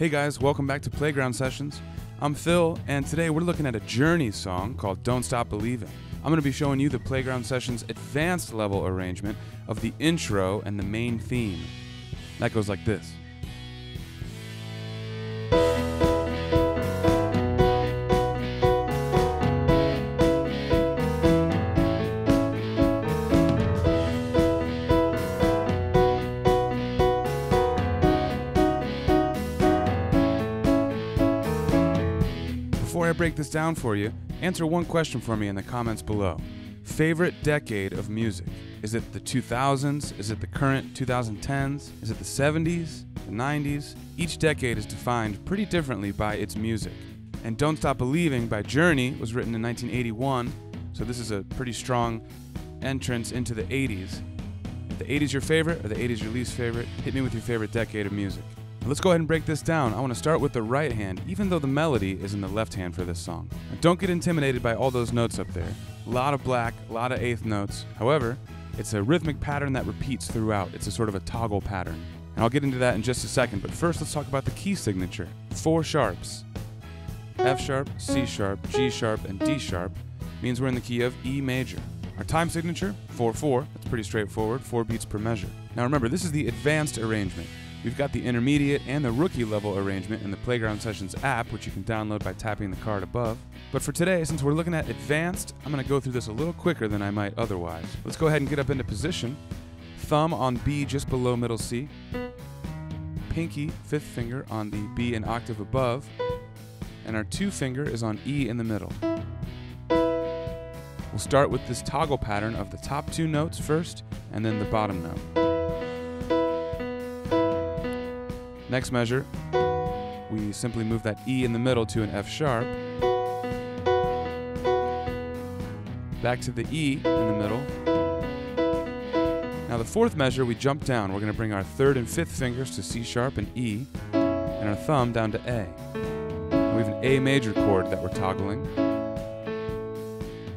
Hey guys, welcome back to Playground Sessions. I'm Phil, and today we're looking at a Journey song called Don't Stop Believing. I'm going to be showing you the Playground Sessions advanced level arrangement of the intro and the main theme. That goes like this. Before I break this down for you, answer one question for me in the comments below. Favorite decade of music? Is it the 2000s? Is it the current 2010s? Is it the 70s? The 90s? Each decade is defined pretty differently by its music. And Don't Stop Believing by Journey was written in 1981, so this is a pretty strong entrance into the 80s. If the 80s your favorite or the 80s your least favorite, hit me with your favorite decade of music. Let's go ahead and break this down. I want to start with the right hand, even though the melody is in the left hand for this song. Now, don't get intimidated by all those notes up there. A lot of black, a lot of eighth notes. However, it's a rhythmic pattern that repeats throughout. It's a sort of a toggle pattern. And I'll get into that in just a second, but first let's talk about the key signature. 4 sharps. F sharp, C sharp, G sharp, and D sharp means we're in the key of E major. Our time signature, 4/4. That's pretty straightforward, 4 beats per measure. Now remember, this is the advanced arrangement. We've got the intermediate and the rookie level arrangement in the Playground Sessions app, which you can download by tapping the card above. But for today, since we're looking at advanced, I'm going to go through this a little quicker than I might otherwise. Let's go ahead and get up into position. Thumb on B just below middle C. Pinky, 5th finger, on the B an octave above. And our 2 finger is on E in the middle. We'll start with this toggle pattern of the top 2 notes first, and then the bottom note. Next measure, we simply move that E in the middle to an F sharp. Back to the E in the middle. Now the 4th measure, we jump down. We're going to bring our 3rd and 5th fingers to C sharp and E, and our thumb down to A. And we have an A major chord that we're toggling.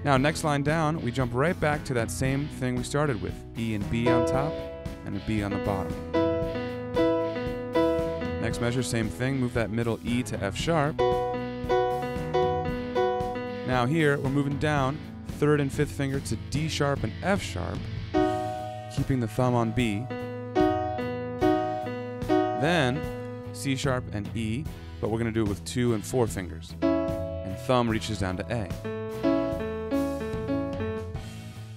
Now next line down, we jump right back to that same thing we started with. E and B on top, and a B on the bottom. Next measure, same thing, move that middle E to F sharp. Now here, we're moving down, 3rd and 5th finger to D sharp and F sharp, keeping the thumb on B. Then, C sharp and E, but we're going to do it with 2 and 4 fingers. And thumb reaches down to A.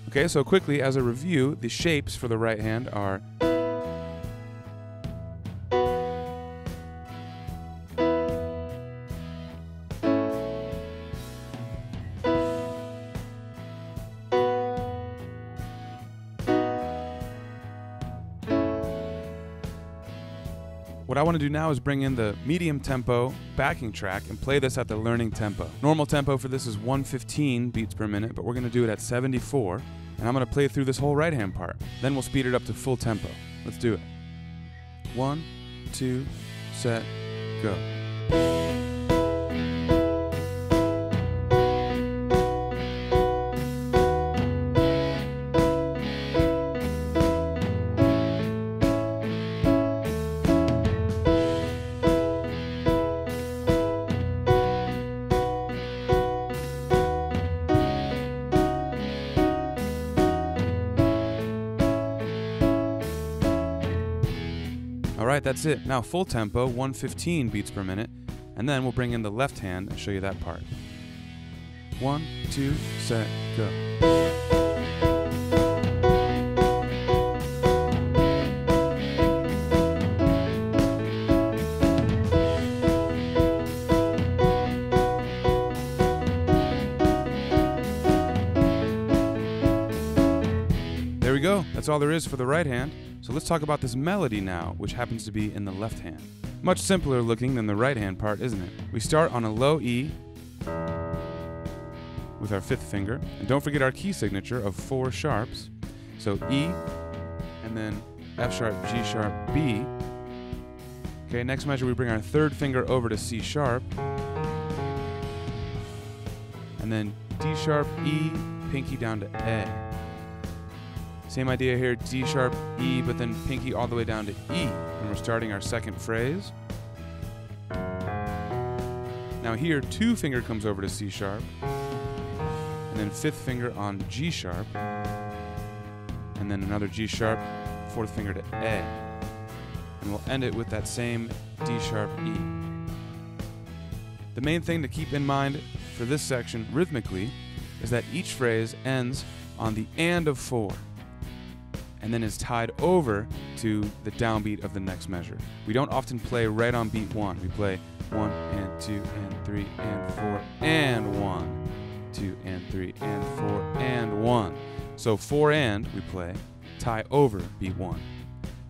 Okay, so quickly, as a review, the shapes for the right hand are What I want to do now is bring in the medium tempo backing track and play this at the learning tempo. Normal tempo for this is 115 beats per minute, but we're going to do it at 74, and I'm going to play through this whole right hand part. Then we'll speed it up to full tempo. Let's do it. 1, 2, set, go. Alright, that's it. Now full tempo, 115 beats per minute, and then we'll bring in the left hand and show you that part. 1, 2, set, go. There we go. That's all there is for the right hand. So let's talk about this melody now, which happens to be in the left hand. Much simpler looking than the right hand part, isn't it? We start on a low E with our 5th finger, and don't forget our key signature of 4 sharps. So E, and then F sharp, G sharp, B. Okay, next measure we bring our 3rd finger over to C sharp, and then D sharp, E, pinky down to A. Same idea here, D sharp, E, but then pinky all the way down to E. And we're starting our second phrase. Now here, 2 finger comes over to C sharp, and then 5th finger on G sharp, and then another G sharp, 4th finger to A. And we'll end it with that same D sharp E. The main thing to keep in mind for this section rhythmically is that each phrase ends on the and of 4 and then is tied over to the downbeat of the next measure. We don't often play right on beat 1. We play 1 and 2 and 3 and 4 and 1, 2 and 3 and 4 and 1. So 4 and we play tie over beat 1.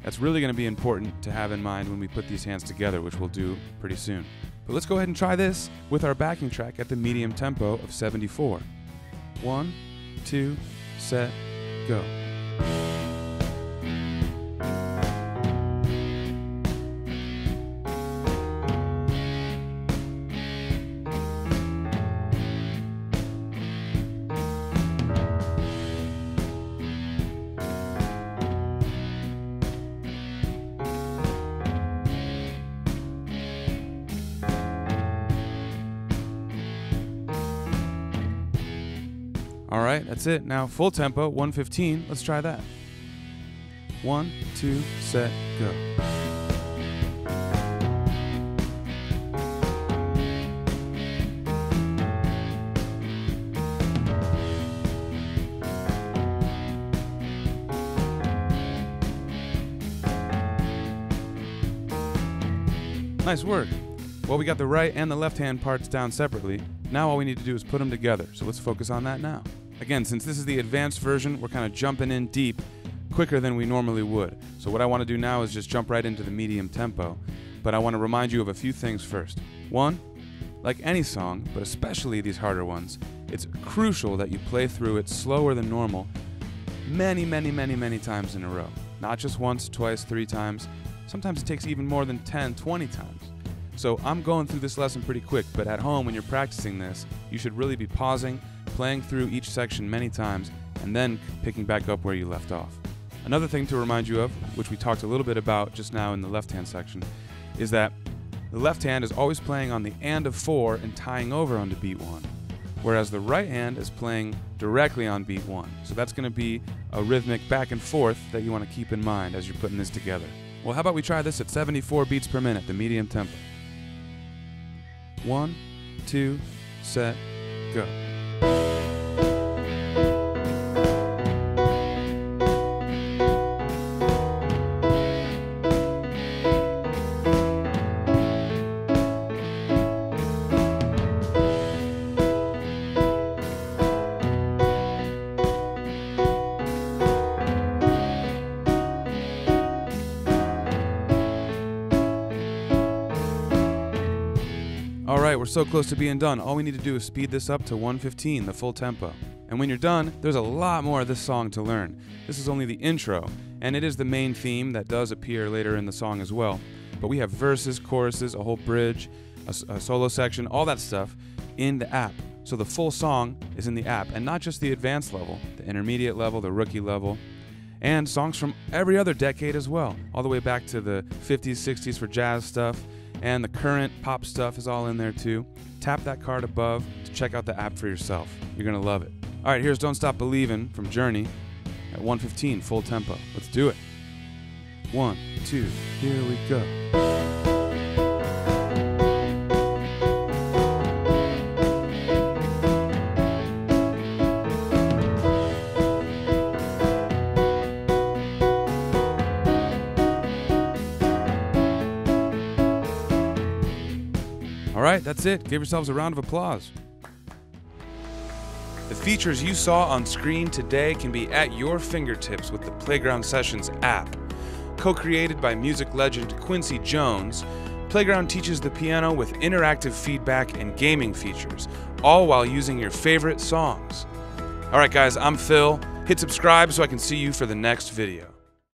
That's really going to be important to have in mind when we put these hands together, which we'll do pretty soon. But let's go ahead and try this with our backing track at the medium tempo of 74. 1, 2, set, go. All right, that's it. Now full tempo, 115. Let's try that. 1, 2, set, go. Nice work. Well, we got the right and the left hand parts down separately. Now all we need to do is put them together. So let's focus on that now. Again, since this is the advanced version, we're kind of jumping in deep quicker than we normally would. So what I want to do now is just jump right into the medium tempo. But I want to remind you of a few things first. 1, like any song, but especially these harder ones, it's crucial that you play through it slower than normal many times in a row. Not just once, twice, 3 times. Sometimes it takes even more than 10, 20 times. So I'm going through this lesson pretty quick, but at home when you're practicing this, you should really be pausing, playing through each section many times, and then picking back up where you left off. Another thing to remind you of, which we talked a little bit about just now in the left-hand section, is that the left hand is always playing on the and of 4 and tying over onto beat 1, whereas the right hand is playing directly on beat 1. So that's going to be a rhythmic back and forth that you want to keep in mind as you're putting this together. Well, how about we try this at 74 beats per minute, the medium tempo. 1, 2, set, go. Alright, we're so close to being done. All we need to do is speed this up to 115, the full tempo. And when you're done, there's a lot more of this song to learn. This is only the intro, and it is the main theme that does appear later in the song as well. But we have verses, choruses, a whole bridge, a solo section, all that stuff in the app. So the full song is in the app, and not just the advanced level, the intermediate level, the rookie level, and songs from every other decade as well, all the way back to the 50s, 60s for jazz stuff. And the current pop stuff is all in there too. Tap that card above to check out the app for yourself. You're gonna love it. All right, here's Don't Stop Believin' from Journey at 115, full tempo. Let's do it. 1, 2, here we go. All right, that's it. Give yourselves a round of applause. The features you saw on screen today can be at your fingertips with the Playground Sessions app. Co-created by music legend Quincy Jones, Playground teaches the piano with interactive feedback and gaming features, all while using your favorite songs. All right, guys, I'm Phil. Hit subscribe so I can see you for the next video.